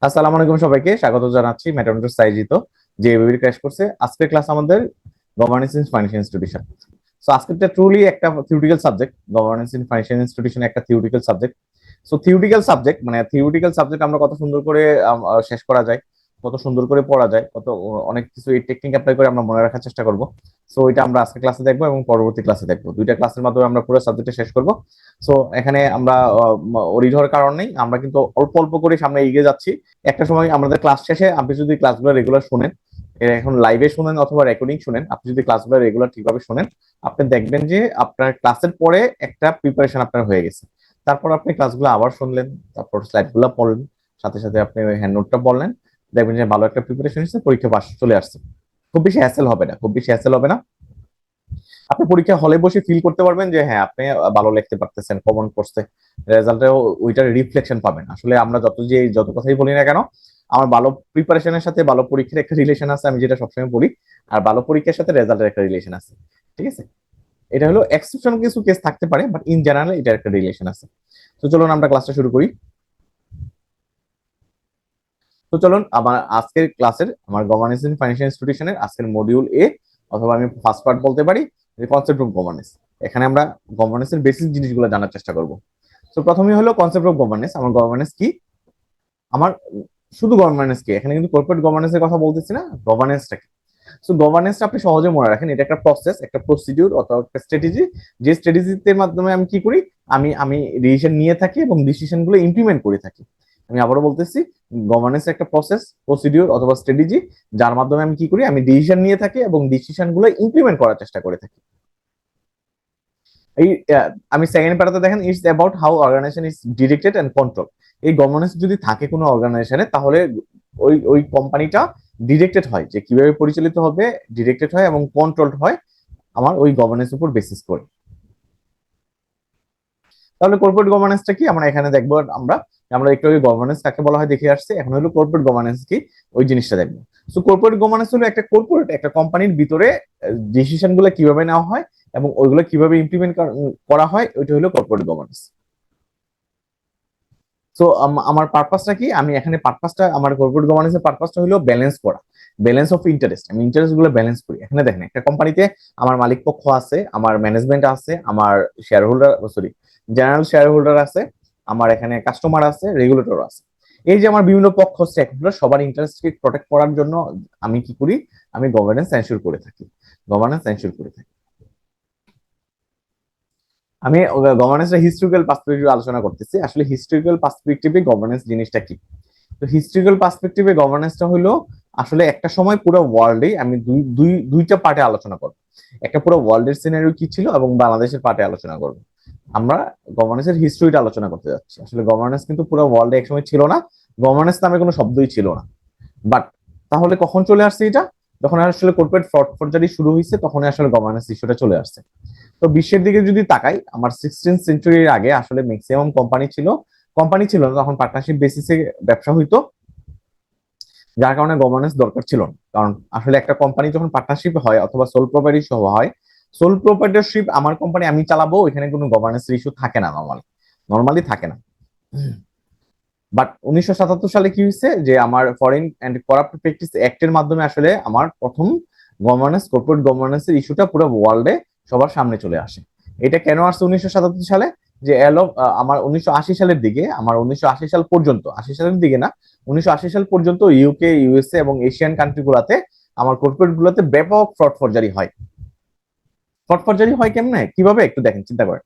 আসসালামু আলাইকুম, সবাইকে স্বাগত জানাচ্ছি ম্যাথমেটিক্স সাইজিত যে এবিবি ক্র্যাশ করছে। আজকের ক্লাস আমাদের governance in financial institution. So আজকেরটা ট্রুলি একটা theoretical subject. Governance in financial institution একটা theoretical subject. So theoretical subject মানে থিওরিটিক্যাল সাবজেক্ট আমরা কত সুন্দর করে শেষ করা যায়, কত সুন্দর করে পড়া যায়, কত অনেক কিছু এই টেকনিক অ্যাপ্লাই করে আমরা মনে রাখার চেষ্টা করব। সো এটা আমরা আজকে ক্লাসে দেখবো এবং পরবর্তী ক্লাসে দেখবো। দুইটা ক্লাসের মাধ্যমে আমরা পুরো সাবজেক্টটা শেষ করব। সো এখানে আমরা ওরিড হওয়ার কারণ নেই, আমরা কিন্তু অল্প অল্প করে সামনে এগিয়ে যাচ্ছি। একটা সময় আমাদের ক্লাস শেষে আপনি যদি ক্লাসগুলো রেগুলার শুনেন, এখন লাইভে শুনেন অথবা রেকর্ডিং শুনেন, আপনি যদি ক্লাসগুলো রেগুলার ঠিকভাবে শুনেন, আপনি দেখবেন যে আপনার ক্লাসের পরে একটা প্রিপারেশন আপনার হয়ে গেছে। তারপর আপনি ক্লাসগুলো আবার শুনলেন, তারপর স্লাইডগুলো পড়লেন, সাথে সাথে আপনি ওই হ্যান্ড নোটটা পড়লেন, দেখবেন যে ভালো একটা প্রিপারেশন হচ্ছে, পরীক্ষা পাস চলে আসছে। খুব বেশি হ্যাসেল হবে না, খুব বেশি হ্যাসেল হবে না। আপনি পরীক্ষা হলে বসে ফিল করতে পারবেন যে হ্যাঁ আপনি ভালো লিখতে পারতেছেন, কমন পড়ছে, রেজাল্টেও ওইটার রিফ্লেকশন পাবেন। আসলে আমরা যত কথাই বলি না কেন, আমার ভালো প্রিপারেশনের সাথে ভালো পরীক্ষার একটা রিলেশন আছে, আমি যেটা সবসময় বলি। আর ভালো পরীক্ষার সাথে রেজাল্টের একটা রিলেশন আছে। ঠিক আছে, এটা হলো এক্সেপশন, কিছু কেস থাকতে পারে, বাট ইন জেনারেল এটার একটা রিলেশন আছে। তো চলুন আমরা ক্লাসটা শুরু করি। তো চলুন আমার আজকের ক্লাসের, আমার গভর্নেন্স ইন ফাইন্যান্সিয়াল ইনস্টিটিউশনের আজকের মডিউল এ, অথবা আমি ফার্স্ট পার্ট বলতে পারি, কনসেপ্ট অফ গভর্নেন্স। এখানে আমরা গভর্নেন্সের বেসিক জিনিসগুলো জানার চেষ্টা করব। তো প্রথমেই হলো কনসেপ্ট অফ গভর্নেন্স। আমার গভর্নেন্স কি, আমার শুধু গভর্নেন্স কি, এখানে কিন্তু কর্পোরেট গভর্নেন্স এর কথা বলতেছি না, গভর্নেন্সটা কি। সো গভর্নেন্সটা আপনি সহজে মনে রাখেন, এটা একটা প্রসেস, একটা প্রসিডিউর অথবা একটা স্ট্র্যাটেজি। যে স্ট্র্যাটেজির মাধ্যমে আমি কি করি, আমি আমি ডিসিশন নিয়ে থাকি এবং ডিসিশন গুলো ইমপ্লিমেন্ট করে থাকি। আমি আবারও বলতেছি, গভর্নেন্স একটা প্রসেস, প্রসিডিউর অথবা স্ট্র্যাটেজি, যার মাধ্যমে আমি কি করি, আমি ডিসিশন নিয়ে থাকি এবং ডিসিশন গুলো ইমপ্লিমেন্ট করার চেষ্টা করে থাকি। এই আমি সেকেন্ড প্যারাতে দেখেন, it's about how organisation is directed and control. এই গভর্নেন্স যদি থাকে কোনো অর্গানাইজেশনে, তাহলে ওই ওই কোম্পানিটা ডিরেক্টেড হয়, যে কিভাবে পরিচালিত হবে, ডিরেক্টেড হয় এবং কন্ট্রোলড হয় আমার ওই গভর্নেন্স উপর বেসিস করে। তাহলে কর্পোরেট গভর্নেন্সটা কি আমরা এখানে দেখবো। আমরা আমরা একটু আগে গভর্নেন্স কাকে বলা হয় দেখে আসছি, এখন হলো কর্পোরেট গভর্নেন্স কি, ওই জিনিসটা দেখবো। সো কর্পোরেট গভর্নেন্স হলো একটা কর্পোরেট, একটা কোম্পানির ভিতরে ডিসিশন গুলো কিভাবে নেওয়া হয় এবং ওইগুলো কিভাবে ইমপ্লিমেন্ট করা হয়, ওইটা হলো কর্পোরেট গভর্নেন্স। সো আমার পারপাসটা কি, আমি এখানে পারপাসটা, আমার কর্পোরেট গভর্নেন্সের পারপাসটা হলো ব্যালেন্স করা, ব্যালেন্স অফ ইন্টারেস্ট। আমি ইন্টারেস্ট গুলো ব্যালেন্স করি। এখানে দেখেন, একটা কোম্পানিতে আমার মালিক পক্ষ আছে, আমার ম্যানেজমেন্ট আছে, আমার share holder, sorry, general share holder আছে, আমার এখানে কাস্টমার আছে, রেগুলেটর আছে। এই যে আমার বিভিন্ন পক্ষ, স্টেক হোল্ডার, সবার ইন্টারেস্টকে প্রোটেক্ট করার জন্য আমি কি করি, আমি গভর্নেন্স এনশিওর করে থাকি, গভর্নেন্স এনশিওর করে থাকি। আমি গভর্নেন্সের হিস্টোরিক্যাল পার্সপেক্টিভ আলোচনা করতেছি। আসলে হিস্টোরিক্যাল পার্সপেক্টিভে গভর্নেন্স জিনিসটা কি। তো হিস্টোরিক্যাল পার্সপেক্টিভে গভর্নেন্সটা হলো, আসলে একটা সময় পুরো ওয়ার্ল্ডে আমি দুইটা পার্টে আলোচনা করব। একটা পুরো ওয়ার্ল্ডের সিনারিও কি ছিল এবং বাংলাদেশের পার্টে আলোচনা করব। আমরা গভর্নেন্সের হিস্ট্রিটা আলোচনা করতে যাচ্ছি। আসলে গভর্নেন্স কিন্তু পুরো ওয়ার্ল্ডে একসময় ছিল না, গভর্নেন্স নামে কোনো শব্দই ছিল না। বাট তাহলে কখন চলে আসছে এটা, যখন আসলে কর্পোরেট ফ্রড ফরজারি শুরু হয়েছে, তখনই আসলে গভর্নেন্স ইস্যুটা চলে আসছে। তো বিশ্বের দিকে যদি তাকাই, আমার 16th সেঞ্চুরির আগে আসলে ম্যাক্সিমাম কোম্পানি ছিল না, তখন পার্টনারশিপ বেসিসে ব্যবসা হইতো, যার কারণে গভর্নেন্স দরকার ছিল না। কারণ আসলে একটা কোম্পানি যখন পার্টনারশিপ হয় অথবা সোল প্রপার্টিশিপ হয়, সোল প্রপার্টিশিপ আমার কোম্পানি আমি চালাবো, এখানে কোনো গভর্নেন্স ইস্যু থাকে না, নর্মালি থাকে না। বাট 1977 সালে কি হয়েছে, যে আমার ফরেন এন্ড করাপ্ট প্র্যাকটিস অ্যাক্টের মাধ্যমে আসলে আমার প্রথম গভর্নেন্স, কর্পোরেট গভর্নেন্সের ইস্যুটা পুরো ওয়ার্ল্ডে সবার সামনে চলে আসে। এটা কেন আসছে 1977 সালে, যে এলো আমার 1980 সালের দিকে, আমার 1980 সাল পর্যন্ত, 80 সালের দিকে না, 1980 সাল পর্যন্ত ইউকে, ইউএসএ এবং এশিয়ান কান্ট্রি গুলাতে আমার কর্পোরেট গুলোতে ব্যাপক ফ্রড ফরজারি হয়। ফ্রড ফরজারি হয় কেমনে, কিভাবে একটু দেখেন, চিন্তা করেন।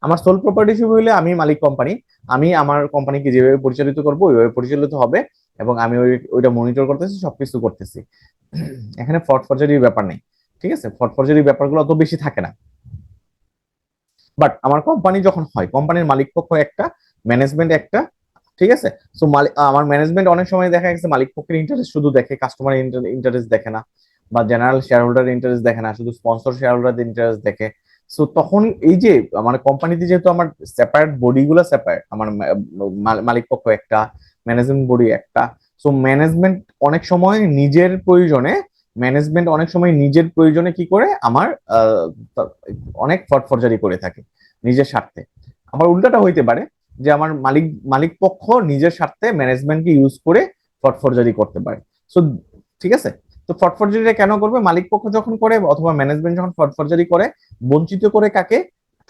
আমার সোল প্রপার্টিশিপ হইলে আমি মালিক কোম্পানি, আমি আমার কোম্পানিকে যেভাবে পরিচালিত করবো ওইভাবে পরিচালিত হবে, এবং আমি ওইটা মনিটর করতেছি, সবকিছু করতেছি। এখানে ফ্রড ফরজারির ব্যাপার নেই। ঠিক আছে, ফ্রড ফরজারির ব্যাপারগুলো অত বেশি থাকে না। বাট আমার কোম্পানি যখন হয়, কোম্পানির মালিক পক্ষ একটা, ম্যানেজমেন্ট একটা। ঠিক আছে, সো আমার ম্যানেজমেন্ট অনেক সময় দেখা গেছে মালিক পক্ষের ইন্টারেস্ট শুধু দেখে, কাস্টমার ইন্টারেস্ট দেখে না, বা জেনারেল শেয়ার হোল্ডার ইন্টারেস্ট দেখে না, শুধু স্পন্সর শেয়ার হোল্ডার ইন্টারেস্ট দেখে। সো তখন এই যে আমার কোম্পানিতে যেহেতু আমার সেপারেট বডি গুলো সেপারেট, আমার মালিক পক্ষ একটা, ম্যানেজমেন্ট বডি একটা। সো ম্যানেজমেন্ট অনেক সময় নিজের প্রয়োজনে, কি করে আমার অনেক ফরজারি করে থাকে নিজের স্বার্থে। আবার উল্টাটা হইতে পারে, যে আমার মালিক পক্ষ নিজের স্বার্থে ম্যানেজমেন্টকে ইউজ করে ফরজারি করতে পারে। সো ঠিক আছে, তো ফরজারিটা কেন করবে? মালিক পক্ষ যখন করে অথবা ম্যানেজমেন্ট যখন ফরজারি করে, বঞ্চিত করে কাকে?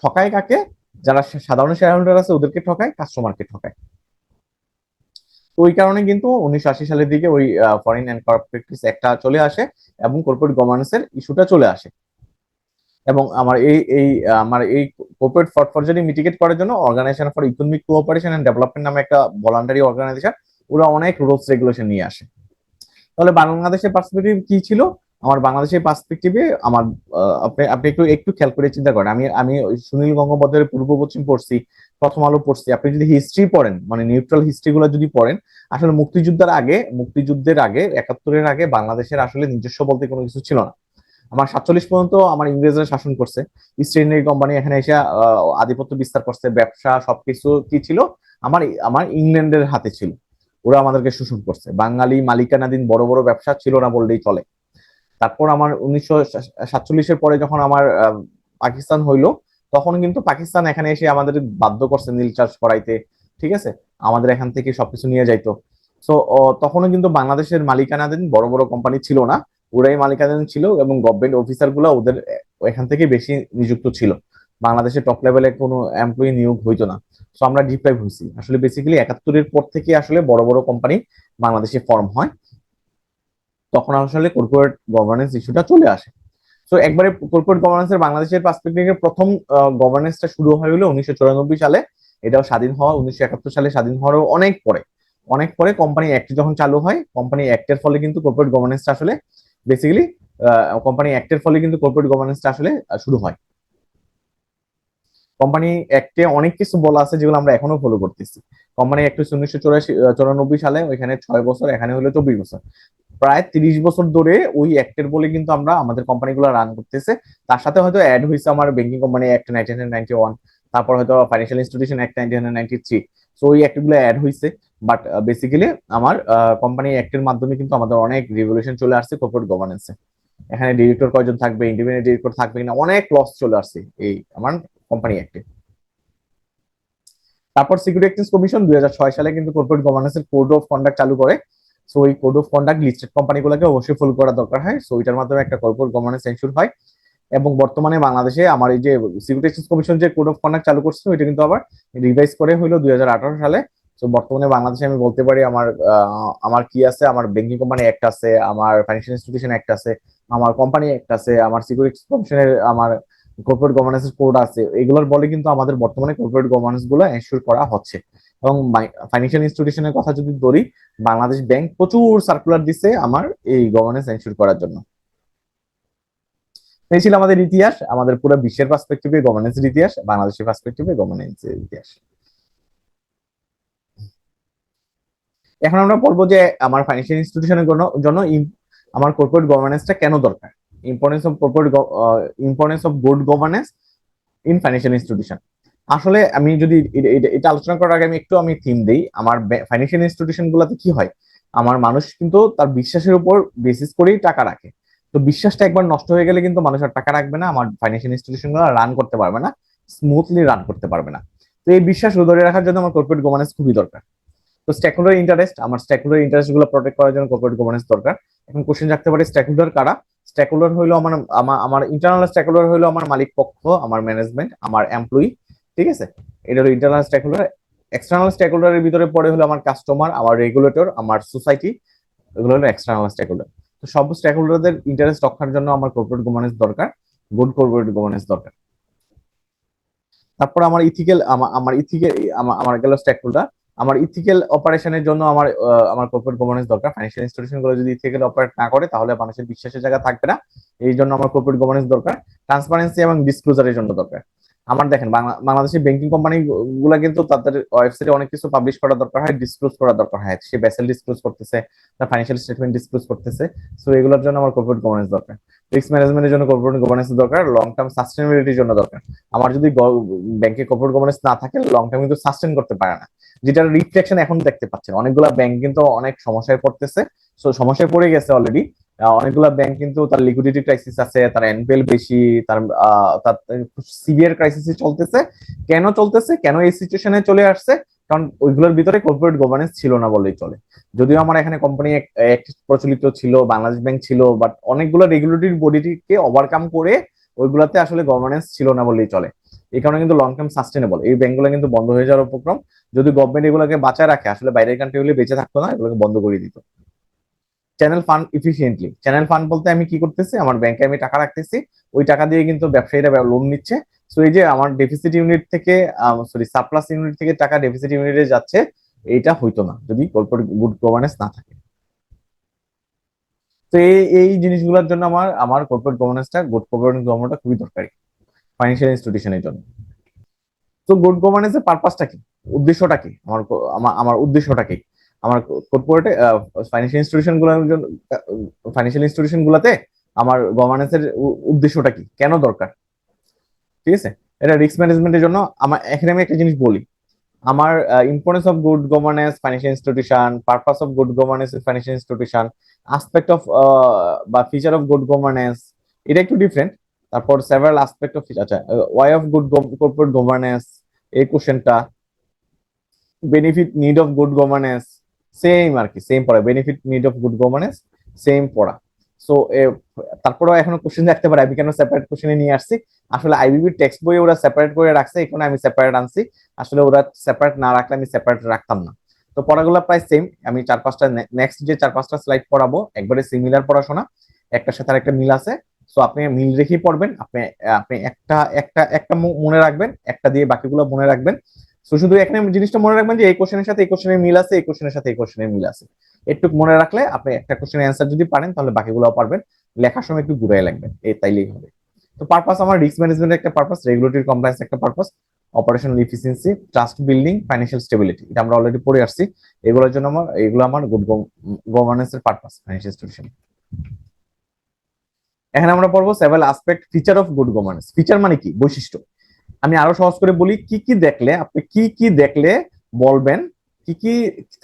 ঠকায় কাকে? যারা সাধারণ শেয়ার হোল্ডার আছে ওদেরকে ঠকায়, কাস্টমারকে ঠকায়। তো ওই কারণে কিন্তু 1980 সালের দিকে ওই ফরেন অ্যান্ড কর্পোরেট প্র্যাকটিস একটা চলে আসে এবং কর্পোরেট গভর্নেন্সের ইস্যুটা চলে আসে। এবং আমার এই কর্পোরেট ফরজারি মিটিগেট করার জন্য organisation for economic cooperation and development নামে একটা ভলান্টারি অর্গানাইজেশন, ওরা অনেক রুলস রেগুলেশন নিয়ে আসে। তাহলে বাংলাদেশের পার্সপেক্টিভ কি ছিল? আমার বাংলাদেশের পার্সপেক্টিভে আমার আপনি আপনি একটু একটু খেয়াল করে চিন্তা করেন। আমি আমি সুনীল গঙ্গোপাধ্যায়ের পূর্ব পশ্চিম পড়ছি, প্রথম আলো পড়ছি। আপনি যদি হিস্ট্রি পড়েন, মানে নিউট্রাল হিস্ট্রি গুলো যদি পড়েন, আসলে মুক্তিযুদ্ধের আগে 71-এর আগে বাংলাদেশের আসলে নিজস্ব বলতে কোনো কিছু ছিল না। আমার 47 পর্যন্ত আমার ইংরেজরা শাসন করছে, ইস্ট ইন্ডিয়া কোম্পানি এখানে এসে আধিপত্য বিস্তার করছে, ব্যবসা সবকিছু কি ছিল? আমার আমার ইংল্যান্ডের হাতে ছিল। ওরা আমাদেরকে শোষণ করছে, বাঙালি মালিকানাধীন বড় বড় ব্যবসা ছিল না বললেই চলে। তারপর আমার 1947-এর পরে যখন আমার পাকিস্তান হইলো, তখন কিন্তু পাকিস্তান এখানে এসে আমাদের বাধ্য করছে নীল চাষ করাইতে, ঠিক আছে, আমাদের এখান থেকে সবকিছু নিয়ে যাইতো। তো তখনও কিন্তু বাংলাদেশের মালিকানাধীন বড় বড় কোম্পানি ছিল না, ওরাই মালিকানাধীন ছিল এবং গভর্নমেন্ট অফিসার গুলো ওদের এখান থেকে বেশি নিযুক্ত ছিল। বাংলাদেশের টপ লেভেলে কোনো এমপ্লয়ি নিয়োগ হইতো না। তো আমরা ডিপ্রাইভ হয়েছি আসলে। বেসিক্যালি 71-এর পর থেকে আসলে বড় বড় কোম্পানি বাংলাদেশে ফর্ম হয়, তখন আসলে কর্পোরেট গভর্নেন্স ইস্যুটা চলে আসে। তো একবারে কর্পোরেট গভর্নেন্সের বাংলাদেশের পার্সপেক্টিভে প্রথম গভর্নেন্সটা শুরু হয় হলো 1994 সালে। এটাও স্বাধীন হওয়া 1971 সালে স্বাধীন হওয়ারও অনেক পরে কোম্পানি অ্যাক্ট যখন চালু হয়, কোম্পানি অ্যাক্টের ফলে কিন্তু কর্পোরেট গভর্নেন্সটা আসলে বেসিক্যালি কোম্পানি অ্যাক্টের ফলে কিন্তু কর্পোরেট গভর্নেন্সটা আসলে শুরু হয়। কোম্পানি অ্যাক্টে অনেক কিছু বলা আছে যেগুলো আমরা এখনো ফলো করতেছি। কোম্পানি অ্যাক্ট 1994 সালে, ওইখানে 6 বছর, এখানে হলো 24 বছর। প্রায় 30 বছর ধরে ওই অ্যাক্টের বলে কিন্তু আমরা আমাদের কোম্পানিগুলো রান করতেছে। তার সাথে হয়তো অ্যাড হয়েছে আমার ব্যাংকিং কোম্পানি অ্যাক্ট 1991, তারপর হয়তো ফাইন্যান্সিয়াল ইনস্টিটিউশন অ্যাক্ট 1993। সো ওই অ্যাক্ট গুলো অ্যাড হয়েছে, বাট বেসিক্যালি আমার কোম্পানি অ্যাক্টের মাধ্যমে কিন্তু আমাদের অনেক রিভলিউশন চলে আসছে কর্পোরেট গভর্নেন্সে। এখানে ডিরেক্টর কয়জন থাকবে, ইন্ডিপেন্ডেন্ট ডিরেক্টর থাকবে কিনা, অনেক লস চলে আসছে এই আমার কোম্পানি অ্যাক্টে। তারপর সিকিউরিটি এক্সচেঞ্জ কমিশন 2006 সালে কিন্তু কর্পোরেট গভর্নেন্সের কোড অফ কন্ডাক্ট চালু করে। সো এই কোড অফ কন্ডাক্ট লিস্টেড কোম্পানিগুলোকে অবশ্যই ফলো করা দরকার হয়। সো এটার মাধ্যমে একটা কর্পোরেট গভর্নেন্স এনশিওর হয়। এবং বর্তমানে বাংলাদেশে আমার এই যে সিকিউরিটি এক্সচেঞ্জ কমিশন যে কোড অফ কন্ডাক্ট চালু করছে, ওইটা কিন্তু আবার রিভাইজ করে হইলো 2018 সালে। তো বর্তমানে বাংলাদেশে আমি বলতে পারি আমার আমার কি আছে, আমার ব্যাংকিং কোম্পানি অ্যাক্ট আছে, আমার ফাইন্যান্সিয়াল ইনস্টিটিউশন অ্যাক্ট আছে, আমার কোম্পানি অ্যাক্ট আছে, আমার সিকিউরিটি কমিশনের আমার কর্পোরেট গভর্নেন্স কোড আছে। এগুলোর বলে কিন্তু আমাদের বর্তমানে কর্পোরেট গভর্নেন্স গুলো এনশিওর করা হচ্ছে। এবং ফাইন্যান্সিয়াল ইনস্টিটিউশনের কথা যদি ধরি, বাংলাদেশ ব্যাংক প্রচুর সার্কুলার দিচ্ছে আমার এই গভর্নেন্স এনশিওর করার জন্য। এই ছিল আমাদের ইতিহাস, আমাদের পুরো বিশ্বের পার্সপেক্টিভে গভর্নেন্সের ইতিহাস, বাংলাদেশের পার্সপেক্টিভে গভর্নেন্সের ইতিহাস। এখন আমরা বলবো যে আমার ফাইন্যান্সিয়াল ইনস্টিটিউশনের জন্য আমার কর্পোরেট গভর্নেন্সটা কেন দরকার। Importance of corporate importance of good governance in financial institution. আসলে আমি যদি এটা আলোচনা করার আগে আমি থিম দেই। আমার ফাইন্যান্সিয়াল ইনস্টিটিউশন গুলাতে কি হয়, আমার মানুষ কিন্তু তার বিশ্বাসের উপর বেসিস করেই টাকা রাখে। তো বিশ্বাসটা একবার নষ্ট হয়ে গেলে কিন্তু মানুষ আর টাকা রাখবে না, আমার ফাইন্যান্সিয়াল ইনস্টিটিউশন গুলো রান করতে পারবে না, স্মুথলি রান করতে পারবে না। তো এই বিশ্বাস ধরে রাখার জন্য আমার কর্পোরেট গভর্নেন্স খুবই দরকার। তো স্টেকহোল্ডার ইন্টারেস্ট গুলো প্রোটেক্ট করার জন্য কর্পোরেট গভর্নেন্স দরকার। এখন কোশ্চেন রাখতে পারে স্টেকহোল্ডার কারা? স্টেকহোল্ডার হইলো আমার আমার ইন্টারনাল স্টেকহোল্ডার হইলো আমার মালিক পক্ষ, আমার ম্যানেজমেন্ট, আমার এমপ্লয়ি, ঠিক আছে, এটা হলো ইন্টারনাল স্টেকহোল্ডার। এক্সটার্নাল স্টেকহোল্ডারের ভিতরে পড়ে হলো আমার কাস্টমার, আমার রেগুলেটর, আমার সোসাইটি, এগুলো হলো এক্সটার্নাল স্টেকহোল্ডার। তো সব স্টেকহোল্ডারদের ইন্টারেস্ট রক্ষার জন্য আমার কর্পোরেট গভর্নেন্স দরকার, গুড কর্পোরেট গভর্নেন্স দরকার। তারপর আমার ইথিক্যাল আমার ইথিক্যাল আমার গেল স্টেকহোল্ডার। আমার ইথিক্যাল অপারেশনের জন্য আমার কর্পোরেট গভর্নেন্স দরকার। ফাইন্যান্সিয়াল ইনস্টিটিউশন গুলো যদি ইথিক্যাল অপারেট না করে তাহলে মানুষের বিশ্বাসের জায়গা থাকবে না। এই জন্য আমার কর্পোরেট গভর্নেন্স দরকার। ট্রান্সপারেন্সি এবং ডিসক্লোজারের জন্য দরকার। আমার দেখেন বাংলাদেশের ব্যাংকিং কোম্পানি গুলা কিন্তু তাদের ওয়েবসাইটে অনেক কিছু পাবলিশ করা দরকার হয়, ডিসক্লোজ করা দরকার হয়। সে বেসেল ডিসক্লোজ করতেছে, তার ফাইন্যান্সিয়াল স্টেটমেন্ট ডিসক্লোজ করতেছে। সো এগুলোর জন্য আমার কর্পোরেট গভর্নেন্স দরকার। রিস্ক ম্যানেজমেন্টের জন্য কর্পোরেট গভর্নেন্স দরকার। লং টার্ম সাস্টেনেবিলিটির জন্য দরকার। আমার যদি ব্যাংকে কর্পোরেট গভর্নেন্স না থাকে, লং টার্ম কিন্তু সাস্টেন করতে পারে না, যেটার রিফ্লেকশন এখন দেখতে পাচ্ছেন। অনেকগুলা ব্যাংক কিন্তু অনেক সমস্যায় পড়তেছে, সো সমস্যায় পড়ে গেছে অলরেডি। অনেকগুলা ব্যাংক কিন্তু তার লিকুইডিটি ক্রাইসিস আছে, তার এনপিএল বেশি, তার সিভিয়ার ক্রাইসিস চলতেছে। কেন চলতেছে, কেন এই সিচুয়েশনে চলে আসছে? কারণ ওইগুলোর ভিতরে কর্পোরেট গভর্নেন্স ছিল না বললেই চলে। যদিও আমার এখানে কোম্পানি অ্যাক্ট প্রচলিত ছিল, বাংলাদেশ ব্যাংক ছিল, বাট অনেকগুলো রেগুলেটরি বডিকে ওভারকাম করে ওইগুলোতে আসলে গভর্নেন্স ছিল না বললেই চলে। এই কারণে কিন্তু লং টার্ম সাস্টেনেবল এই ব্যাংকগুলো কিন্তু বন্ধ হয়ে যাওয়ার উপক্রম। যদি গভর্নমেন্ট এগুলোকে বাঁচায় রাখে, আসলে বাইরের কান্ট্রি হলে বেঁচে থাকতো না, এগুলোকে বন্ধ করে দিত। Channel fund efficiently, channel fund বলতে আমি কি করতেছি, আমার ব্যাংকে আমি টাকা রাখতেছি, ওই টাকা দিয়ে কিন্তু ব্যবসায়ীরা লোন নিচ্ছে। সো এই যে আমার ডেফিসিট ইউনিট থেকে, সরি সারপ্লাস ইউনিট থেকে টাকা ডেফিসিট ইউনিটে যাচ্ছে, এইটা হইতো না যদি কর্পোরেট গুড গভর্নেন্স না থাকে। তো এই এই জিনিসগুলোর জন্য আমার আমার কর্পোরেট গভর্নেন্সটা, গুড কর্পোরেট গভর্নেন্সটা খুবই দরকারি ফাইন্যান্সিয়াল ইনস্টিটিউশনের জন্য। তো গুড গভর্নেন্সের পারপাসটা কি, উদ্দেশ্যটা কি, আমার আমার আমার উদ্দেশ্যটা কি, আমার কর্পোরেটে ফাইন্যান্সিয়াল ইনস্টিটিউশন গুলোর জন্য, ফাইন্যান্সিয়াল ইনস্টিটিউশন গুলাতে আমার গভর্নেন্সের উদ্দেশ্যটা কি, কেন দরকার? ঠিক আছে, এটা রিস্ক ম্যানেজমেন্টের জন্য। আমার এখানে আমি একটা জিনিস বলি, আমার importance of good governance financial institution, purpose of good governance financial institution, aspect of বা ফিচার অফ গুড গভর্নেন্স, এটা একটু ডিফারেন্ট। তারপর সেভারাল আসপেক্ট অফ, আচ্ছা, why of good corporate governance, এই কোশ্চেনটা, benefit need of good governance, same আর কি, same পড়া, benefit need of good governance same পড়া। সো তারপরেও এখনো কোশ্চেন রাখতে পারে, আমি কেন সেপারেট কোশ্চেনে নিয়ে আসছি, আসলে আইবিবির টেক্সট বই ওরা সেপারেট করে রাখছে, এখানে আমি সেপারেট আনছি। আসলে ওরা সেপারেট না রাখলে আমি সেপারেট রাখতাম না। তো পড়াগুলো প্রায় সেম, আমি চার পাঁচটা নেক্সট যে চার পাঁচটা স্লাইড পড়াবো একবারে সিমিলার পড়াশোনা, একটার সাথে আরেকটা মিল আছে। সো আপনি মিল রেখেই পড়বেন, আপনি আপনি একটা একটা একটা মনে রাখবেন, একটা দিয়ে বাকিগুলো মনে রাখবেন। তো শুধু এখানে জিনিসটা মনে রাখবেন যে এই কোশ্চেনের সাথে এই কোশ্চেনের মিল আছে, এই কোশ্চেনের সাথে এই কোশ্চেনের মিল আছে। একটু মনে রাখলে আপনি একটা কোশ্চেনের অ্যান্সার যদি পারেন তাহলে বাকিগুলোও পারবেন। লেখার সময় একটু ঘুরাই লাগবেন, এই তাইলেই হবে। তো পারপাস আমার রিস্ক ম্যানেজমেন্টের একটা পারপাস, রেগুলেটরি কমপ্লায়েন্স একটা purpose, operational efficiency, trust building, financial stability, এটা আমরা অলরেডি পড়ে আসছি। এগুলোর জন্য এগুলো আমার গুড গভর্নেন্স এর পারপাস ফাইন্যান্সিয়াল ইনস্টিটিউশন। এখানে আমরা পড়বো several aspect feature of good governance. Feature মানে কি, বৈশিষ্ট্য। আমি আরো সহজ করে বলি, কি কি দেখলে আপনি কি কি দেখলে বলবেন, কি কি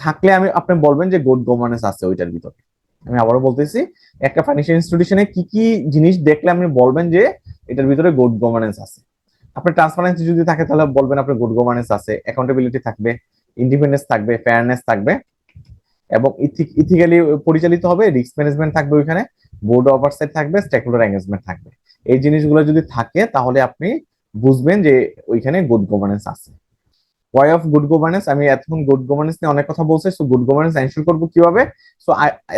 থাকলে আমি আপনি বলবেন যে গুড গভর্নেন্স আছে ওইটার ভিতরে। আমি আবারও বলতেছি, একটা ফাইন্যান্সিয়াল ইনস্টিটিউশনে কি কি জিনিস দেখলে আপনি বলবেন যে এটার ভিতরে গুড গভর্নেন্স আছে। আপনার ট্রান্সপারেন্সি যদি থাকে তাহলে বলবেন আপনার গুড গভর্নেন্স আছে, অ্যাকাউন্টেবিলিটি থাকবে, ইন্ডিপেন্ডেন্স থাকবে, ফেয়ারনেস থাকবে, এবং ইথিক্যালি পরিচালিত হবে, রিস্ক ম্যানেজমেন্ট থাকবে ওইখানে, বোর্ড ওভারসাইট থাকবে, স্টেকহোল্ডার এঙ্গেজমেন্ট থাকবে। এই জিনিসগুলো যদি থাকে তাহলে আপনি বুঝবেন যে ওইখানে গুড গভর্নেন্স আছে। ওয়াই অফ গুড গভর্নেন্স, আমি এতক্ষণ গুড গভর্নেন্স নিয়ে অনেক কথা বলছি। সো গুড গভর্নেন্স এনশিওর করবো কিভাবে? সো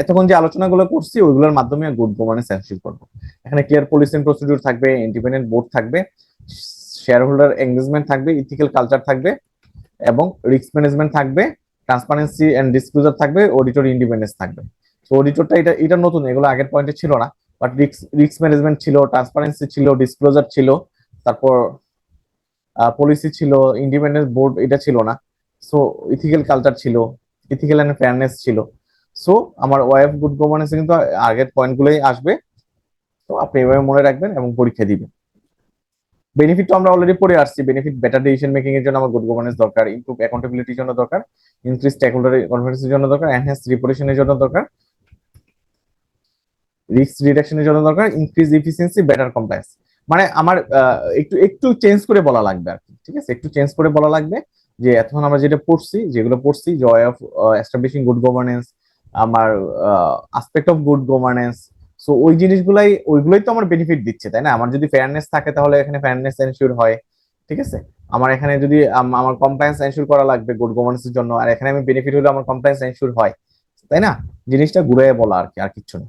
এতক্ষণ যে আলোচনাগুলো করছি ওইগুলোর মাধ্যমে গুড গভর্নেন্স এনশিওর করবো। এখানে ক্লিয়ার পলিসি এন্ড প্রসিডিউর থাকবে, ইন্ডিপেন্ডেন্ট বোর্ড থাকবে, শেয়ার হোল্ডার এঙ্গেজমেন্ট থাকবে, ইথিক্যাল কালচার থাকবে, এবং রিস্ক ম্যানেজমেন্ট থাকবে, ট্রান্সপারেন্সি এন্ড ডিসক্লোজার থাকবে, অডিটর ইন্ডিপেন্ডেন্স থাকবে। তো অডিটরটা এটা নতুন, এগুলো আগের পয়েন্টে ছিল না। বাট রিস্ক ম্যানেজমেন্ট ছিল, ট্রান্সপারেন্সি ছিল, ডিসক্লোজার ছিল, তারপর পলিসি ছিল, ইন্ডিপেন্ডেন্স বোর্ড এটা ছিল না। সো ইথিক্যাল কালচার ছিল, ইথিক্যাল এন্ড ফেয়ারনেস ছিল। সো আমার ওয়াই অফ গুড গভর্নেন্স কিন্তু আগের পয়েন্টগুলোই আসবে। তো আপনি এভাবে মনে রাখবেন এবং পরীক্ষা দিবেন। বেনিফিট তো আমরা অলরেডি পড়ে আসছি, বেনিফিট বেটার ডিসিশন মেকিং এর জন্য আমার গুড গভর্নেন্স দরকার, ইমপ্রুভ অ্যাকাউন্টেবিলিটির জন্য দরকার, ইনক্রিজ স্টেকহোল্ডার কনফিডেন্সের জন্য দরকার, এনহ্যান্স রিপোর্টেশনের জন্য দরকার, রিস্ক রিডাকশনের জন্য দরকার, ইনক্রিজ এফিসিয়েন্সি, বেটার কমপ্লায়েন্স। মানে আমার একটু একটু চেঞ্জ করে বলা লাগবে আর কি, ঠিক আছে, একটু চেঞ্জ করে বলা লাগবে যে এতক্ষণ আমরা যেটা পড়ছি, যেগুলো পড়ছি, জয় অফ এস্টাবলিশিং গুড গভর্নেন্স, আমার aspect of good governance. So ওই জিনিসগুলাই, ওইগুলোই তো আমার বেনিফিট দিচ্ছে, তাই না? আমার যদি ফেয়ারনেস থাকে তাহলে এখানে ফেয়ারনেস এনশিওর হয়, ঠিক আছে। আমার এখানে যদি আমার কমপ্লায়েন্স এনশিওর করা লাগবে গুড গভর্নেন্সের জন্য, আর এখানে আমি বেনিফিট হলে আমার কমপ্লায়েন্স এনশিওর হয়, তাই না? জিনিসটা ঘুরে বলা আর কি, আর কিছু না।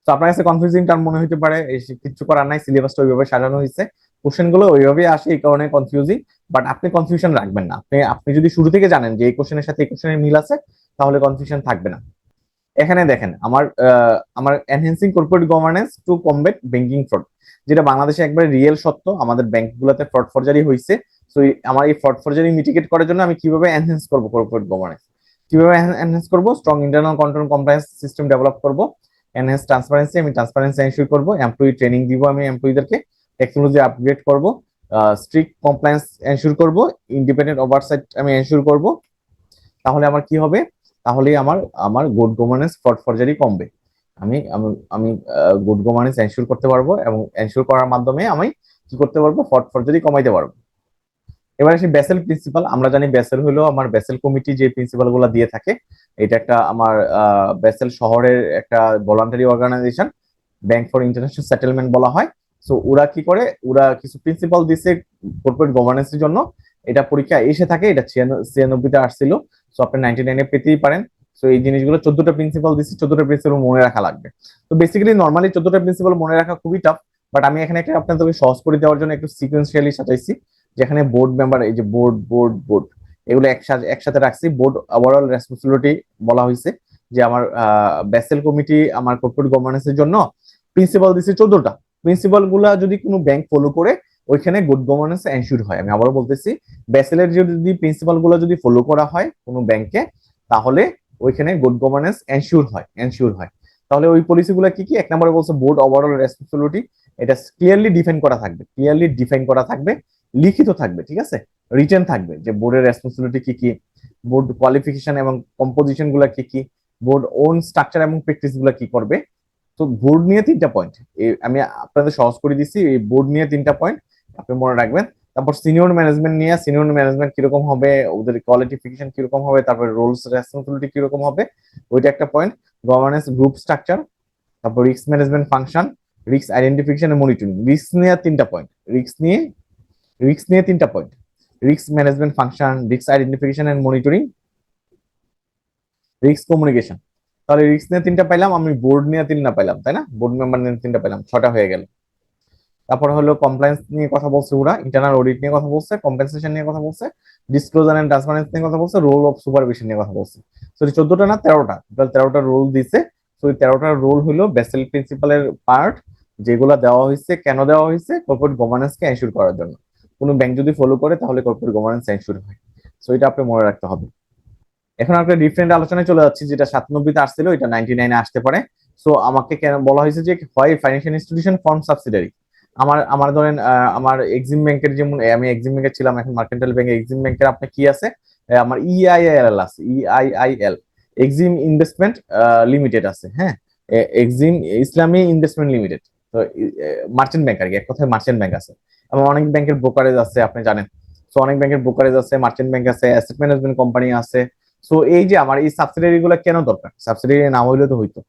তো আপনার কাছে কনফিউজিং টার্ম মনে হতে পারে, কিছু করার নাই, সিলেবাসটা ওইভাবে সাজানো হয়েছে, কোশ্চেন গুলো ওইভাবে আসে, এই কারণে কনফিউজিং। বাট আপনি কনফিউশন রাখবেন না, আপনি আপনি যদি শুরু থেকে জানেন যে এই কোশ্চেনের সাথে এই কোশ্চেনের মিল আছে তাহলে কনফিউশন থাকবে না। এখানে দেখেন আমার enhancing corporate governance two combat banking fraud, যেটা বাংলাদেশে একবারে রিয়েল সত্য, আমাদের ব্যাংকগুলোতে ফ্রড ফরজারি হয়েছে। সো আমার এই ফ্রড ফরজারি মিটিগেট করার জন্য আমি কিভাবে এনহ্যান্স করবো কর্পোরেট গভর্নেন্স, কিভাবে এনহ্যান্স করবো, strong internal control compliance system develop করবো, এনহ্যান্স ট্রান্সপারেন্সি, আমি ট্রান্সপারেন্সি এনশিওর করবো, এমপ্লয়ি ট্রেনিং দিব আমি এমপ্লয়ীদেরকে, টেকনোলজি আপগ্রেড করব, স্ট্রিক্ট কমপ্লায়েন্স এনশিওর করব, ইন্ডিপেন্ডেন্ট ওভারসাইট আমি এনশিওর করব। তাহলে আমার কি হবে, তাহলেই আমার আমার গুড গভর্নেন্স ফ্রড ফরজারি কমবে। আমি আমি আমি গুড গভর্নেন্স এনশিওর করতে পারবো, এবং এনশিওর করার মাধ্যমে আমি কি করতে পারবো, ফ্রড ফরজারি কমাইতে পারবো। এবার আসি বেসেল প্রিন্সিপাল। আমরা জানি বেসেল হলো আমার বেসেল কমিটি যে প্রিন্সিপাল গুলা দিয়ে থাকে। এটা একটা আমার বেসেল শহরের একটা voluntary organisation, bank for international settlement বলা হয়। সো ওরা কি করে, ওরা কিছু প্রিন্সিপাল দিছে কর্পোরেট গভর্নেন্সের জন্য। এটা পরীক্ষা এসে থাকে, এটা 96-তে আসছিল। সো আপনি 99-এ পেতেই পারেন। সো এই জিনিসগুলো 14টা প্রিন্সিপাল দিচ্ছি, 14টা প্রিন্সিপাল মনে রাখা লাগবে। তো বেসিক্যালি নর্মালি 14টা প্রিন্সিপাল মনে রাখা খুবই টাফ, বাট আমি এখানে একটা আপনাদেরকে সহজ করে দেওয়ার জন্য একটু সিকোয়েন্সিয়ালি সাজাইছি, যেখানে বোর্ড মেম্বার, এই যে বোর্ড বোর্ড বোর্ড এগুলো একসাথে একসাথে রাখছি। বোর্ড ওভারঅল রেসপন্সিবিলিটি বলা হয়েছে যে আমার বেসেল কমিটি আমার কর্পোরেট গভর্নেন্সের জন্য প্রিন্সিপাল দিচ্ছে 14টা। প্রিন্সিপাল গুলা যদি কোনো ব্যাংক ফলো করে ওইখানে গুড গভর্নেন্স এনশিওর হয়। আমি আবারও বলতেছি, বেসেলের যদি প্রিন্সিপাল গুলো যদি ফলো করা হয় কোনো ব্যাংকে, তাহলে ওইখানে গুড গভর্নেন্স এনশিওর হয়। তাহলে ওই পলিসি গুলা কি কি? এক নম্বরে বলছে বোর্ড ওভারঅল রেসপন্সিবিলিটি, এটা ক্লিয়ারলি ডিফাইন করা থাকবে, লিখিত থাকবে, ঠিক আছে, রিটেন থাকবে যে বোর্ডের রেসপন্সিবিলিটি কি কি, বোর্ড কোয়ালিফিকেশন এবং কম্পোজিশন গুলা কি কি, বোর্ড ওন স্ট্রাকচার এবং প্র্যাকটিস গুলা কি করবে। তো বোর্ড নিয়ে 3টা পয়েন্ট আমি আপনাদের সহজ করে দিচ্ছি। এই বোর্ড নিয়ে 3টা পয়েন্ট আপনি মনে রাখবেন। তারপর সিনিয়র ম্যানেজমেন্ট কিরকম হবে, ওদের কোয়ালিফিকেশন কিরকম হবে, তারপর রোলস রেসপন্সিবিলিটি কিরকম হবে, ওইটা একটা পয়েন্ট। গভর্নেন্স গ্রুপ স্ট্রাকচার, তারপর risk management function, risk identification and monitoring. Risk নিয়ে 3টা পয়েন্ট, risk management function, risk identification and monitoring, risk communication. তাহলে রিস্ক নিয়ে 3টা পাইলাম, আমি বোর্ড নিয়ে 3টা পাইলাম, তাই না? বোর্ড মেম্বার নিয়ে 3টা পাইলাম, 6টা হয়ে গেল। তারপর হলো কমপ্লায়েন্স নিয়ে কথা বলছে ওরা, ইন্টারনাল অডিট নিয়ে কথা বলছে, কম্পেনসেশন নিয়ে কথা বলছে, ডিসক্লোজার এন্ড ট্রান্সপারেন্সি নিয়ে কথা বলছে, রোল অফ সুপারভিশন নিয়ে কথা বলছে। সরি 14টা না 13টা, টোটাল 13টা রোল দিছে। তো এই 13টা রোল হলো বেসেল প্রিন্সিপালের পার্ট, যেগুলো দেওয়া হয়েছে। কেন দেওয়া হয়েছে? কর্পোরেট গভর্নেন্সকে এনশিওর করার জন্য। কোনো ব্যাংক যদি ফলো করে তাহলে কর্পোরেট গভর্নেন্স এনশিওর হয়। সো এটা আপনি মনে রাখতে হবে। এখন একটা ডিফারেন্ট আলোচনায় চলে যাচ্ছি, যেটা 97-তে আসছিল, এটা 99-এ আসতে পারে। সো আমাকে কেন বলা হয়েছে যে হয় ফাইন্যান্সিয়াল ইনস্টিটিউশন ফর্ম সাবসিডারি। আমার আমার ধরেন আমার এক্সিম ব্যাংকের, যেমন আমি এক্সিম ব্যাংকে ছিলাম, এখন মার্কেন্টাইল ব্যাংকে। এক্সিম ব্যাংকের আপনার কি আছে? আমার ইআইআইএল আছে, ইআইআইএল, এক্সিম ইনভেস্টমেন্ট লিমিটেড আছে, হ্যাঁ, এক্সিম ইসলামী ইনভেস্টমেন্ট লিমিটেড। তো মার্চেন্ট ব্যাংক আর কি, এক কথায় মার্চেন্ট ব্যাংক আছে। এবং অনেক ব্যাংকের ব্রোকারেজ আছে, আপনি জানেন। সো অনেক ব্যাংকের ব্রোকারেজ আছে, মার্চেন্ট ব্যাংক আছে, অ্যাসেট ম্যানেজমেন্ট কোম্পানি আছে। সো এই যে আমার এই সাবসিডারি গুলো কেন দরকার? সাবসিডারি না হইলে তো হইতো।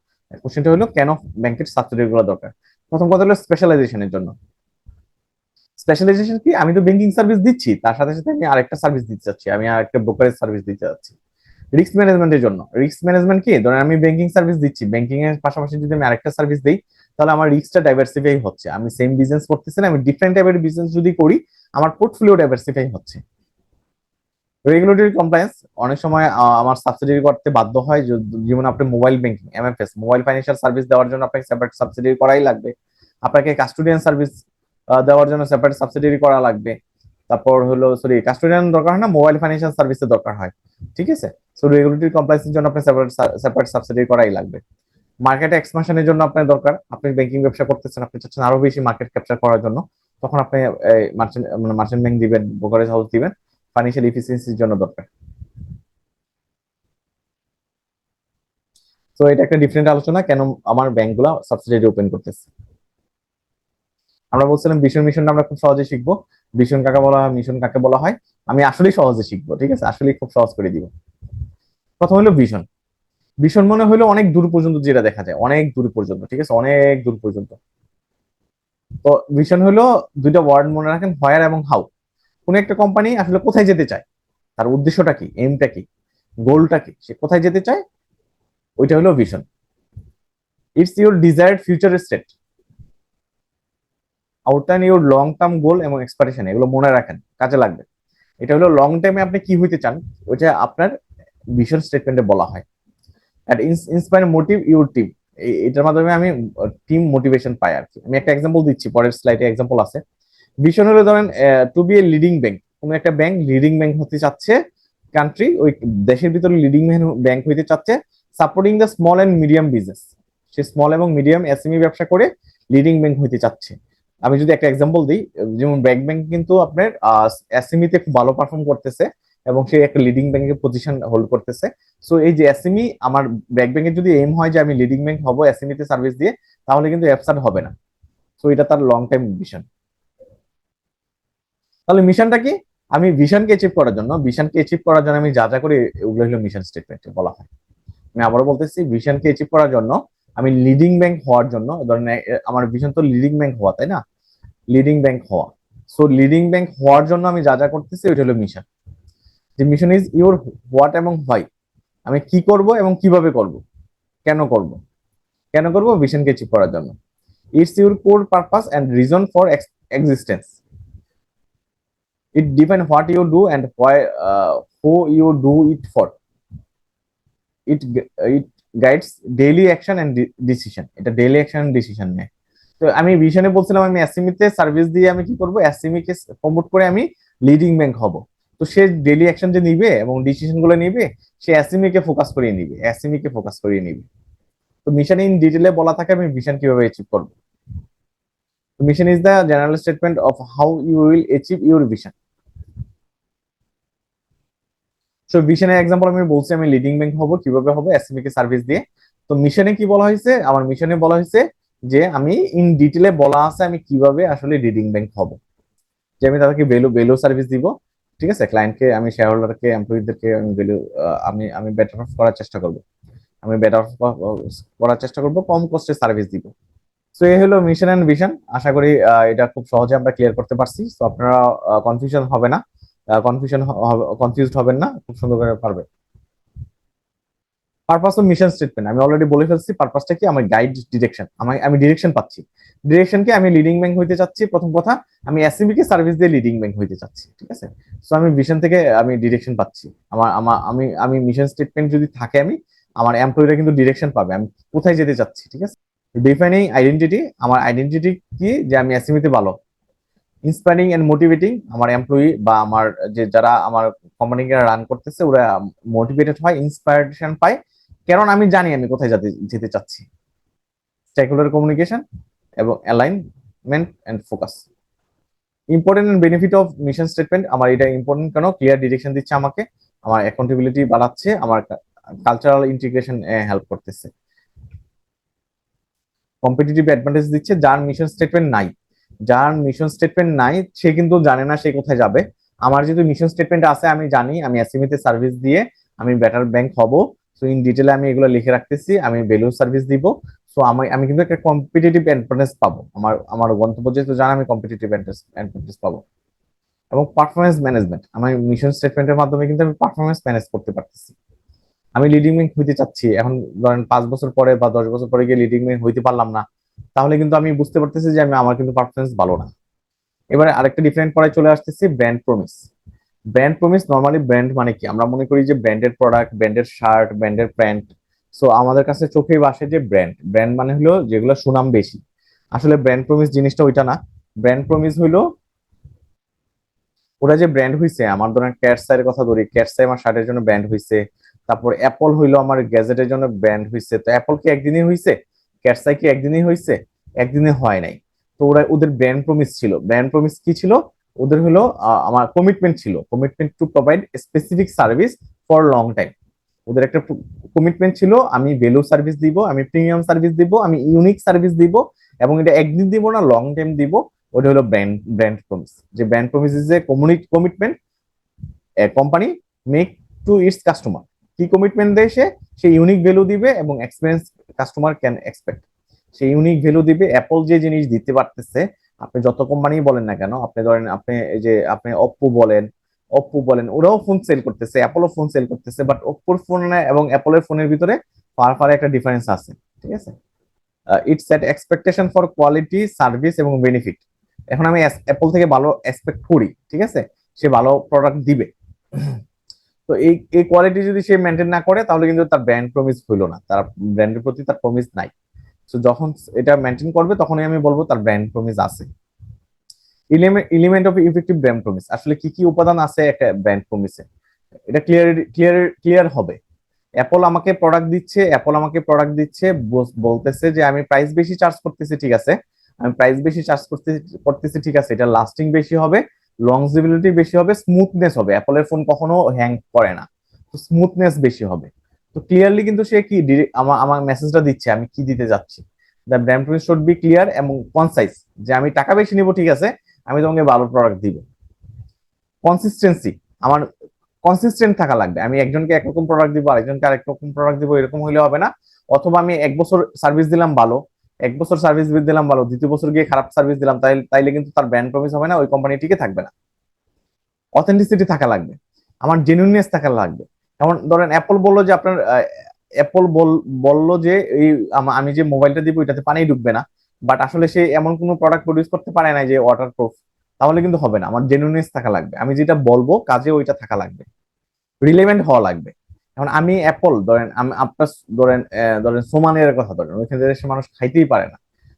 কোশ্চেনটা হলো কেন ব্যাংকের সাবসিডারি গুলো দরকার। প্রথম কথা হলো স্পেশালাইজেশনের জন্য। স্পেশালাইজেশন কি? আমি তো ব্যাংকিং সার্ভিস দিচ্ছি, তার সাথে সাথে আমি আরেকটা সার্ভিস দিতে চাচ্ছি, আমি আরেকটা ব্রোকারেজ সার্ভিস দিতে চাচ্ছি। রিস্ক ম্যানেজমেন্টের জন্য। রিস্ক ম্যানেজমেন্ট কি? ধরেন আমি ব্যাংকিং সার্ভিস দিচ্ছি, ব্যাংকিং এর পাশাপাশি যদি আমি আরেকটা সার্ভিস দিই, তাহলে আমার রিস্কটা ডাইভার্সিফাই হচ্ছে। আমি সেম বিজনেস করতেছি না, আমি ডিফারেন্ট টাইপের বিজনেস যদি করি, আমার পোর্টফোলিও ডাইভার্সিফাই হচ্ছে। রেগুলেটরি কমপ্লায়েন্স, অনেক সময় আমার সাবসিডি করতে বাধ্য হয়। যেমন আপনি mobile banking, MFS, mobile financial service দেওয়ার জন্য আপনাকে সেপারেট সাবসিডি করাই লাগবে। আপনাকে কাস্টোডিয়ান সার্ভিস দেওয়ার জন্য সেপারেট সাবসিডি করা লাগবে। তারপর হলো, সরি, কাস্টোডিয়ান দরকার হয় না, মোবাইল ফাইন্যান্সিয়াল সার্ভিসের দরকার হয়, ঠিক আছে। সো রেগুলেটরি কমপ্লায়েন্সের জন্য আপনার সেপারেট সাবসিডি করাই লাগবে। মার্কেট এক্সপানশনের জন্য আপনার দরকার, আপনি ব্যাংকিং ব্যবসা করতেছেন, আপনি চাচ্ছেন আরো বেশি মার্কেট ক্যাপচার করার জন্য, তখন আপনি মার্চেন্ট ব্যাংক দিবেন, ব্রোকারেজ হাউস দিবেন। ফাইন্যান্সিয়াল এফিসিয়েন্সির জন্য দরকার। তো এটা একটা ডিফারেন্ট আলোচনা, কেন আমার ব্যাংক গুলা সাবসিডারি ওপেন করতেছে। আমরা বলছিলাম ভিশন মিশনটা আমরা খুব সহজে শিখবো। ভিশন কাকে বলা হয়, মিশন কাকে বলা হয়, আমি আসলেই সহজে শিখবো, ঠিক আছে, আসলেই খুব সহজ করে দিব। প্রথম হলো ভিশন। ভিশন মনে হলো অনেক দূর পর্যন্ত, যেটা দেখা যায় অনেক দূর পর্যন্ত, ঠিক আছে, অনেক দূর পর্যন্ত। তো ভিশন হলো, দুইটা ওয়ার্ড মনে রাখেন, হোয়ার এবং হাউ। কোন একটা কোম্পানি আসলে কোথায় যেতে চায়, তার উদ্দেশ্যটা কি, এমটা কি, গোলটা কি, সে কোথায় যেতে চায়, ওইটা হলো vision. It's your desired future state. Outline your long term goal এবং এক্সপেকটেশন, এগুলো মনে রাখেন, কাজে লাগবে। এটা হলো লং টাইমে আপনি কি হইতে চান, ওইটা আপনার ভিশন স্টেটমেন্টে বলা হয়। আর ইন্সপায়ার মোটিভ ইউর টিম, এটার মাধ্যমে আমি টিম মোটিভেশন পাই আর কি। আমি একটা এক্সাম্পল দিচ্ছি, পরের স্লাইডে এক্সাম্পল আছে। ভিশন হলো ধরেন to be a leading bank, কোন একটা ব্যাংক লিডিং ব্যাংক হতে চাচ্ছে, কান্ট্রি, ওই দেশের ভিতরে লিডিং ব্যাংক হইতে চাচ্ছে, supporting the small and medium business. সে স্মল এবং মিডিয়াম এসএমই ব্যবসা করে লিডিং ব্যাংক হইতে চাচ্ছে। আমি যদি একটা এক্সাম্পল দিই, যেমন ব্র্যাক ব্যাংক কিন্তু আপনার এসএমই তে খুব ভালো পারফর্ম করতেছে, এবং সে একটা লিডিং ব্যাংকের পজিশন হোল্ড করতেছে। সো এই যে এসএমই, আমার ব্র্যাক ব্যাংকের যদি এম হয় যে আমি লিডিং ব্যাংক হবো এসএমই তে সার্ভিস দিয়ে, তাহলে কিন্তু অ্যাবসার্ড হবে না। সো এটা তার লং টাইম ভিশন। তাহলে মিশনটা কি? আমি ভিশনকে অ্যাচিভ করার জন্য আমি যা যা করি ওগুলো হলো মিশন স্টেটমেন্ট বলা হয়। আমি আবারও বলতেছি, ভিশনকে অ্যাচিভ করার জন্য আমি লিডিং ব্যাংক হওয়ার জন্য, ধরেন আমার ভিশন তো লিডিং ব্যাংক হওয়া, তাই না? লিডিং ব্যাংক হওয়া। সো লিডিং ব্যাংক হওয়ার জন্য আমি যা যা করতেছি ওইটা হলো মিশন। যে মিশন ইজ ইউর হোয়াট এবং হোয়াই, আমি কি করব এবং কিভাবে করব, কেন করব, ভিশনকে অ্যাচিভ করার জন্য। It's your core purpose and reason for existence. It depend what you do and why, who you do it for. It it guides daily action and decision. এটা ডেইলি অ্যাকশন এন্ড ডিসিশন নেয়। তো আমি ভিশনে বলছিলাম আমি SME তে service দিয়ে আমি কি করব, এসএমই কে প্রমোট করে আমি লিডিং ব্যাংক হব। তো সে ডেইলি অ্যাকশন যে নিবে এবং ডিসিশন গুলো নিবে, সে এসএমই কে ফোকাস করিয়ে নিবে, তো মিশন ইন ডিটেলে বলা থাকে আমি ভিশন কিভাবে অ্যাচিভ করব। Mission is the general statement of how you will achieve your vision. So ভিশনের এক্সাম্পল আমি বলছি, আমি লিডিং ব্যাংক হব, কিভাবে হবে, এসএমই কে সার্ভিস দিয়ে। তো মিশনে কি বলা হয়েছে, আমার মিশনে বলা হয়েছে যে আমি ইন ডিটেলে বলা আছে আমি কিভাবে আসলে লিডিং ব্যাংক হব। যে আমি তাদেরকে ভ্যালু সার্ভিস দিব, ঠিক আছে, ক্লায়েন্টকে, আমি শেয়ার হোল্ডারকে, এমপ্লয়ীদেরকে আমি ভ্যালু, আমি আমি বেটার করার চেষ্টা করব, কম কস্টে সার্ভিস দিব। সো এই হলো মিশন এন্ড ভিশন। আশা করি এটা খুব সহজে আমরা ক্লিয়ার করতে পারছি। তো আপনারা কনফিউশন হবে না, কনফিউজড হবেন না, খুব সুন্দর করে পারবে। পারপাস অফ মিশন স্টেটমেন্ট আমি অলরেডি বলে ফেলছি। পারপাসটা কি, আমার গাইড ডিরেকশন, আমি ডিরেকশন পাচ্ছি। ডিরেকশনকে আমি লিডিং ব্যাংক হইতে চাচ্ছি, প্রথম কথা। আমি এসএমবি কে সার্ভিস দিয়ে লিডিং ব্যাংক হইতে চাচ্ছি, ঠিক আছে। সো আমি ভিশন থেকে আমি ডিরেকশন পাচ্ছি। আমার আমার আমি আমি মিশন স্টেটমেন্ট যদি থাকে, আমি আমার এমপ্লয়িরা কিন্তু ডিরেকশন পাবে আমি কোথায় যেতে চাচ্ছি, ঠিক আছে। ডিফাইনিং আইডেন্টিটি, আমার আইডেন্টিটি কি, যে আমি এসএমবি তে ভালো। ইন্সপায়ারিং এন্ড মোটিভেটিং, আমার এমপ্লয়ি বা আমার যে যারা আমার কোম্পানিকে রান করতেছে ওরা মোটিভেটেড হয়, ইন্সপায়ারেশন পায়, কারণ আমি জানি আমি কোথায় যেতে চাচ্ছি। স্টেকহোল্ডার কমিউনিকেশন এবং alignment and focus. Important and benefit of mission statement, আমার এটা ইম্পর্টেন্ট কেন, ক্লিয়ার ডিরেকশন দিচ্ছে আমাকে, আমার অ্যাকাউন্টেবিলিটি বাড়াচ্ছে, আমার কালচারাল ইন্টিগ্রেশন হেল্প করতেছে। কম্পিটিটিভ অ্যাডভান্টেজ দিচ্ছে, যার মিশন স্টেটমেন্ট নাই সে কিন্তু জানে না সে কোথায় যাবে। আমার যেহেতু মিশন স্টেটমেন্ট আছে, আমি জানি আমি এসএমই তে সার্ভিস দিয়ে আমি বেটার ব্যাংক হব। সো ইন ডিটেলে আমি এগুলো লিখে রাখতেছি, আমি ভ্যালু সার্ভিস দিব। সো আমি কিন্তু একটা কম্পিটিটিভ অ্যাডভান্টেজ পাবো, আমার গন্তব্য যেহেতু জানা, আমি কম্পিটিটিভ অ্যাডভান্টেজ পাবো। এবং পারফরমেন্স ম্যানেজমেন্ট, আমার মিশন স্টেটমেন্টের মাধ্যমে কিন্তু আমি পারফরমেন্স ম্যানেজ করতে পারতেছি। আমি লিডিং ব্যাংক হইতে চাচ্ছি, এখন ধরেন 5 বছর পরে বা 10 বছর পরে গিয়ে লিডিং ব্যাংক হইতে পারলাম না, তাহলে কিন্তু আমি বুঝতে পারতেছি যে আমার কিন্তু পারফরমেন্স ভালো না। এবারে আরেকটা ডিফারেন্ট পড়ায় চলে আসতেছি, brand promise. Brand promise, normally brand মানে কি, আমরা মনে করি যে branded product, branded shirt, branded pant. So আমাদের কাছে চোখে ভাসে যে ব্র্যান্ড, মানে হলো যেগুলো সুনাম বেশি। আসলে ব্র্যান্ড প্রমিস জিনিসটা ওইটা না। ব্র্যান্ড প্রমিস হইলো ওরা যে ব্র্যান্ড হইছে, আমার ধরেন ক্যাটসাইয়ের কথা ধরি, ক্যাটসাই আমার শার্টের জন্য ব্র্যান্ড হইছে। তারপর অ্যাপল হইলো আমার গ্যাজেটের জন্য ব্র্যান্ড হইছে। তো অ্যাপল কি একদিনই হইছে, ক্যাটসাই কি একদিনই হইছে? একদিনে হয় নাই। তো ওদের ব্র্যান্ড প্রমিস ছিল। ব্র্যান্ড প্রমিস কি ছিল? ওদের হলো আমার কমিটমেন্ট ছিল, commitment to provide specific service for long time. ওদের একটা কমিটমেন্ট ছিল, আমি ভ্যালু সার্ভিস দিব, আমি প্রিমিয়াম সার্ভিস দিব, আমি ইউনিক সার্ভিস দিব, এবং এটা একদিন দিব না, লং টাইম দিব। ওটা হলো ব্র্যান্ড প্রমিস। যে brand promise is a commitment a company make to its customer. কি কমিটমেন্ট দেয় সে ইউনিক ভ্যালু দিবে এবং এক্সপিরিয়েন্স কাস্টমার ক্যান এক্সপেক্ট। সে ইউনিক ভ্যালু দিবে। অ্যাপল যে জিনিস দিতে পারতেছে, আপনি যত কোম্পানি বলেন না কেন, আপনি ধরেন আপনি এই যে আপনি ওপ্পো বলেন, ওরাও ফোন সেল করতেছে, অ্যাপলও ফোন সেল করতেছে, বাট ওপ্পোর ফোন এবং অ্যাপলের ফোনের ভিতরে ফার একটা ডিফারেন্স আছে, ঠিক আছে। It's set expectation for quality, service এবং বেনিফিট। এখন আমি অ্যাপল থেকে ভালো এক্সপেক্ট করি, ঠিক আছে, সে ভালো প্রোডাক্ট দিবে। তো এই কোয়ালিটি যদি সে মেনটেন না করে, তাহলে কিন্তু তার ব্র্যান্ড প্রমিস হইলো না, তার ব্র্যান্ডের প্রতি তার প্রমিস নাই। তো যখন এটা মেনটেন করবে, তখনই আমি বলবো তার ব্র্যান্ড প্রমিস আছে। Element of effective brand promise, আসলে কি কি উপাদান আছে একটা ব্র্যান্ড প্রমিসে, এটা ক্লিয়ার হবে। অ্যাপল আমাকে প্রোডাক্ট দিচ্ছে, বলতেছে যে আমি প্রাইস বেশি চার্জ করতেছি, ঠিক আছে, আমি প্রাইস বেশি চার্জ করতেছি, ঠিক আছে, এটা লাস্টিং বেশি হবে, লংজিবিলিটি বেশি হবে, স্মুথনেস হবে। অ্যাপলের ফোন কখনো হ্যাং করে না, তো স্মুথনেস বেশি হবে। তো ক্লিয়ারলি কিন্তু সে কি আমার মেসেজটা দিচ্ছে, আমি কি দিতে যাচ্ছি। The brand promise should be clear এবং কনসাইজ, যে আমি টাকা বেশি নিব, ঠিক আছে, আমি তোমাকে ভালো প্রোডাক্ট দিব। কনসিস্টেন্সি, আমার কনসিস্টেন্ট থাকা লাগবে। আমি একজনকে একরকম প্রোডাক্ট দিব, আরেকজনকে আরেক রকম প্রোডাক্ট দিব, এরকম হইলে হবে না। অথবা আমি 1 বছর সার্ভিস দিলাম ভালো, 1 বছর সার্ভিস দিলাম ভালো, দ্বিতীয় বছর গিয়ে খারাপ সার্ভিস দিলাম, তাইলে কিন্তু তার ব্র্যান্ড প্রমিস হবে না, ওই কোম্পানি টিকে থাকবে না। অথেন্টিসিটি থাকা লাগবে, আমার জেনুইননেস থাকা লাগবে। যেমন ধরেন অ্যাপল বললো যে আপনার অ্যাপল বললো যে এই আমি যে মোবাইলটা দিব এটাতে পানি ঢুকবে না, বাট আসলে সে এমন কোনো প্রোডাক্ট প্রডিউস করতে পারে না যে ওয়াটার প্রুফ, তাহলে কিন্তু হবে না। আমার জেনুইননেস থাকা লাগবে, আমি যেটা বলবো কাজে ওইটা থাকা লাগবে, রিলেভেন্ট হওয়া লাগবে। এখন আমি অ্যাপল ধরেন, আমি আপনার ধরেন সোমানের কথা ধরেন, ওইখানে দেশের মানুষ খাইতেই পারে না,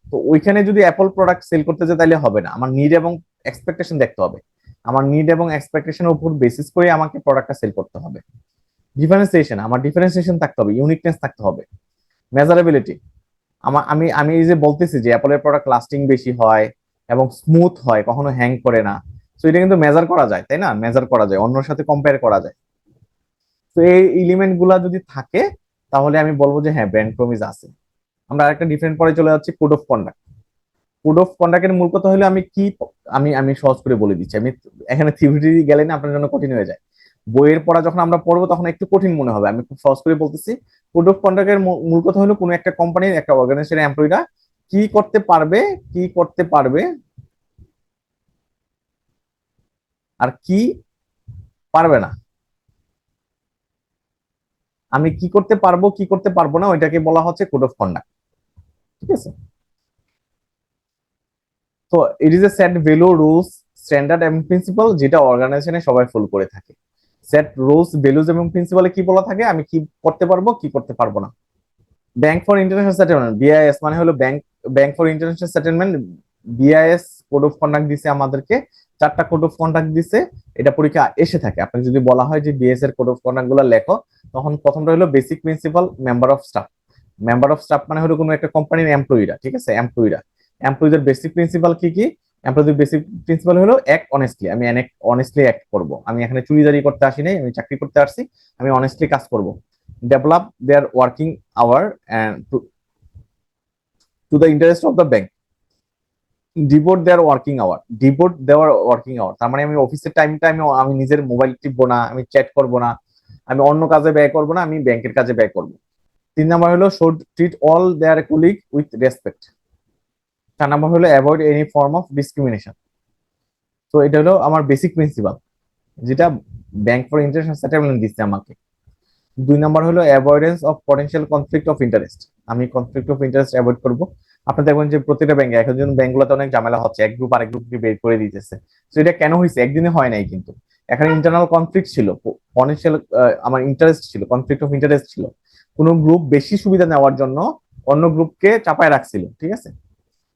তো ওইখানে যদি অ্যাপল প্রোডাক্ট সেল করতে যায় তাহলে হবে না। আমার নিড এবং এক্সপেকটেশন দেখতে হবে, আমার নিড এবং এক্সপেকটেশনের উপর বেসিস করে আমাকে প্রোডাক্টটা সেল করতে হবে। ডিফারেন্সিয়েশন, আমার ডিফারেন্সিয়েশন থাকতে হবে, ইউনিকনেস থাকতে হবে। মেজারেবিলিটি, আমি আমি এই যে বলতেছি যে অ্যাপলের প্রোডাক্ট লাস্টিং বেশি হয় এবং স্মুথ হয়, কখনো হ্যাং করে না, তো এটা কিন্তু মেজার করা যায়, তাই না? মেজার করা যায়, অন্যর সাথে কম্পেয়ার করা যায়। তো এই এলিমেন্ট গুলা যদি থাকে তাহলে আমি বলবো যে হ্যাঁ, ব্র্যান্ড প্রমিস আছে। আমরা আরেকটা ডিফারেন্ট পরে চলে যাচ্ছি, code of conduct. Code of কন্ডাক্টের মূল কথা হলো আমি কি, আমি সহজ করে বলে দিচ্ছি। আমি এখানে থিওরি গেলে না আপনার জন্য কঠিন হয়ে যায়, বইয়ের পড়া যখন আমরা পড়বো তখন একটু কঠিন মনে হবে। আমি খুব সহজ করে বলতেছি। কোড অফ কন্ডাক্টের মূল কথা হলো কোনো একটা কোম্পানির, একটা অর্গানাইজেশনের এমপ্লয়িরা কি করতে পারবে, কি করতে পারবে আর কি পারবে না। আমি কি করতে পারবো, কি করতে পারবো না, ওইটাকে বলা হচ্ছে কোড অফ কন্ডাক্ট। ঠিক আছে? তো it is a set value, rules, standard এবং প্রিন্সিপাল, যেটা অর্গানাইজেশনে সবাই ফলো করে থাকে। সেট রুলস, ভ্যালুজ এবং প্রিন্সিপালে কি বলা থাকে, আমি কি করতে পারবো, কি করতে পারবো না। Bank for international settlement, BIS মানে হলো bank for international settlement. BIS code of conduct দিছে আমাদেরকে, 4টা কোড অফ কন্ডাক্ট দিছে। এটা পরীক্ষা এসে থাকে, আপনাকে যদি বলা হয় যে বিএস এর কোড অফ কন্ডাক্ট গুলো লেখো, তখন প্রথমটা হলো basic principal, member of staff. Member of staff মানে হলো কোনো একটা কোম্পানির এমপ্লয়িরা, ঠিক আছে? এমপ্লয়িদের বেসিক প্রিন্সিপাল কি কি? এমপ্লয়িদের বেসিক প্রিন্সিপাল হলো অ্যাক্ট অনেস্টলি, আমি অনেস্টলি অ্যাক্ট করবো। আমি এখানে চুরিদারি করতে আসি নাই, আমি চাকরি করতে আসছি, আমি অনেস্টলি কাজ করব। Develop their working hour and to the interest of the bank, devote their working hour, devote their working hour, তার মানে আমি অফিসের টাইমটা আমি নিজের মোবাইল টিপবো না, আমি চ্যাট করবো না, আমি অন্য কাজে ব্যয় করবো না, আমি ব্যাংকের কাজে ব্যয় করবো। 3 নাম্বার হলো should treat all their colleague with respect. 4 number হলো avoid any form of discrimination. তো এটা হলো আমার বেসিক প্রিন্সিপাল, যেটা ব্যাংক ফর ইন্টারন্যাশনাল সেটেলমেন্ট দিচ্ছে আমাকে। 2 নাম্বার হলো avoidance of potential conflict of interest, আমি কনফ্লিক্ট অফ ইন্টারেস্ট অ্যাভয়েড করবো। আপনি দেখবেন যে প্রতিটা ব্যাংকে, এখন ব্যাংকগুলোতে অনেক ঝামেলা হচ্ছে, এক গ্রুপ আরেক গ্রুপকে বের করে দিতেছে। তো এটা কেন হয়েছে? একদিনে হয় নাই কিন্তু, এখানে ইন্টারনাল কনফ্লিক্ট ছিল, পটেনশিয়াল আমার ইন্টারেস্ট ছিল, কনফ্লিক্ট অফ ইন্টারেস্ট ছিল। কোন গ্রুপ বেশি সুবিধা নেওয়ার জন্য অন্য গ্রুপকে চাপায় রাখছিল, ঠিক আছে?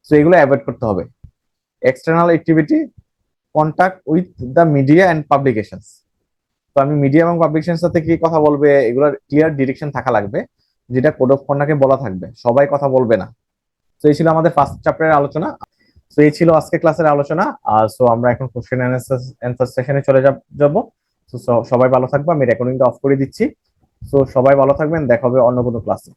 তো এগুলো অ্যাভয়েড করতে হবে। External activity, contact with the media and publications. তো আমি মিডিয়া এবং পাবলিকেশনের সাথে কি কথা বলবে, এগুলোর ক্লিয়ার ডিরেকশন থাকা লাগবে, যেটা কোড অফ কন্ডাক্টে বলা থাকবে। সবাই কথা বলবে না। তো এই ছিল আমাদের ফার্স্ট চ্যাপ্টারের আলোচনা। তো এই ছিল আজকে ক্লাসের আলোচনা। সো আমরা এখন কোশ্চেন অ্যান্সার সেশনে চলে যাব। তো সবাই ভালো থাকবো, আমি রেকর্ডিংটা অফ করে দিচ্ছি। তো সবাই ভালো থাকবেন, দেখা হবে অন্য কোনো ক্লাসে।